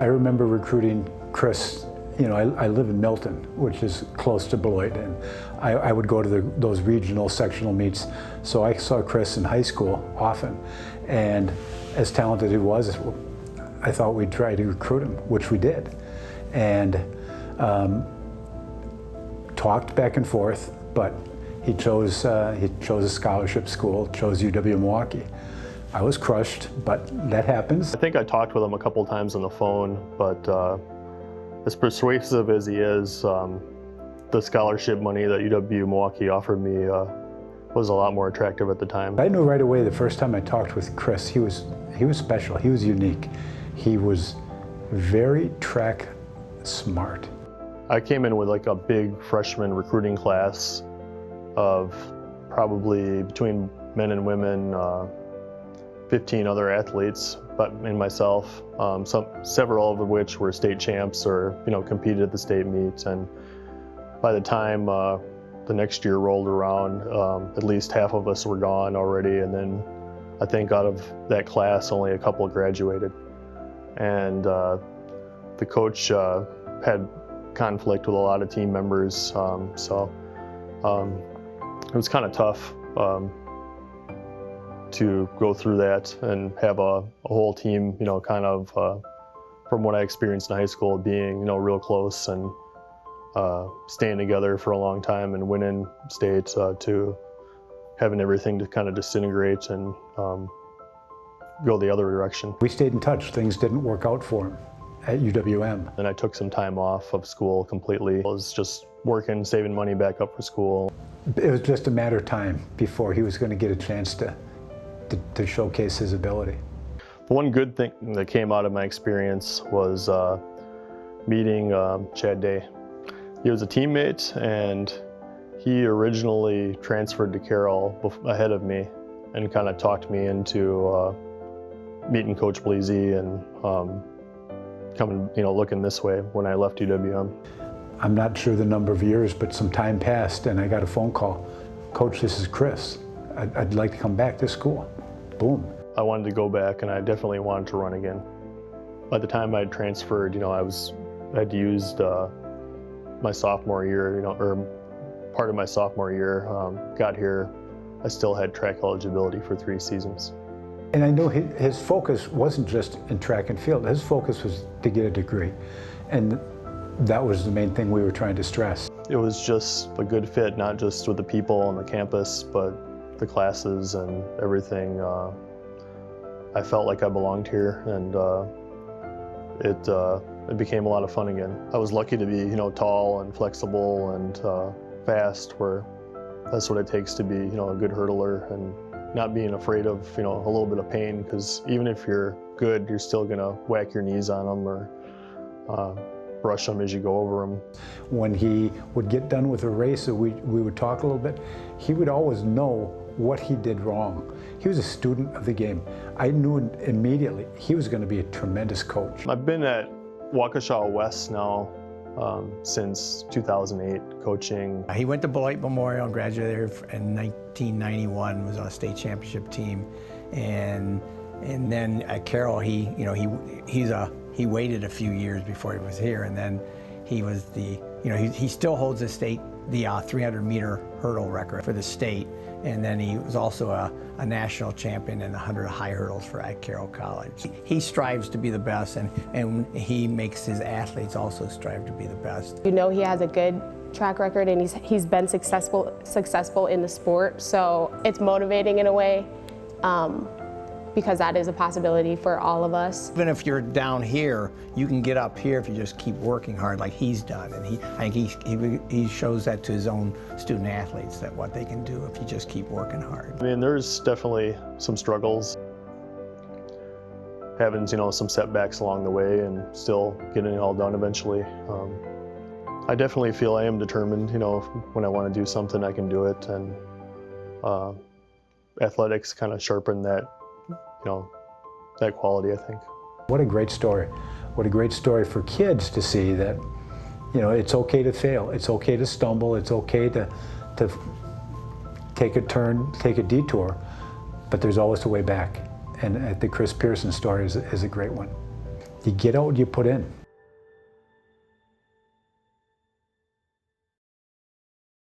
I remember recruiting Chris. You know, I live in Milton, which is close to Beloit, and I would go to those regional sectional meets. So I saw Chris in high school often, and as talented as he was, I thought we'd try to recruit him, which we did, and talked back and forth. But he chose a scholarship school, chose UW-Milwaukee. I was crushed, but that happens. I think I talked with him a couple times on the phone, but as persuasive as he is, the scholarship money that UW-Milwaukee offered me was a lot more attractive at the time. I knew right away the first time I talked with Chris, he was special, he was unique. He was very track smart. I came in with like a big freshman recruiting class of probably between men and women, 15 other athletes, and myself, several of which were state champs or competed at the state meets. And by the time the next year rolled around, at least half of us were gone already. And then I think out of that class, only a couple graduated. And the coach had conflict with a lot of team members, so it was kind of tough to go through that and have a whole team, kind of from what I experienced in high school, being, real close and staying together for a long time and winning states, to having everything to kind of disintegrate and go the other direction. We stayed in touch. Things didn't work out for him at UWM. And I took some time off of school completely. I was just working, saving money back up for school. It was just a matter of time before he was going to get a chance to showcase his ability. The one good thing that came out of my experience was meeting Chad Day. He was a teammate, and he originally transferred to Carroll ahead of me and kind of talked me into meeting Coach Bleasy and coming, looking this way when I left UWM. I'm not sure the number of years, but some time passed and I got a phone call. Coach, this is Chris. I'd like to come back to school. Boom. I wanted to go back, and I definitely wanted to run again. By the time I had transferred, I'd used my sophomore year, or part of my sophomore year. Got here, I still had track eligibility for 3 seasons. And I know his focus wasn't just in track and field. His focus was to get a degree. And that was the main thing we were trying to stress. It was just a good fit, not just with the people on the campus, but the classes and everything. I felt like I belonged here, and it became a lot of fun again. I was lucky to be, tall and flexible and fast, where that's what it takes to be, a good hurdler, and not being afraid of, a little bit of pain, because even if you're good, you're still gonna whack your knees on them or brush them as you go over them. When he would get done with a race, we would talk a little bit, he would always know what he did wrong. He was a student of the game. I knew immediately he was going to be a tremendous coach. I've been at Waukesha West now since 2008, coaching. He went to Beloit Memorial and graduated there in 1991, was on a state championship team. And then at Carroll, he waited a few years before he was here, and then he was he still holds the 300-meter hurdle record for the state, and then he was also a national champion in the 100 high hurdles at Carroll College. He strives to be the best, and he makes his athletes also strive to be the best. He has a good track record, and he's been successful in the sport, so it's motivating in a way. Because that is a possibility for all of us. Even if you're down here, you can get up here if you just keep working hard like he's done. And I think he shows that to his own student athletes, that what they can do if you just keep working hard. I mean, there's definitely some struggles. Having, some setbacks along the way and still getting it all done eventually. I definitely feel I am determined, when I want to do something, I can do it. And athletics kind of sharpen that, that quality, I think. What a great story. What a great story for kids to see that, it's okay to fail. It's okay to stumble. It's okay to take a turn, take a detour, but there's always a way back. And the Chris Pearson story is a great one. you get out what you put in.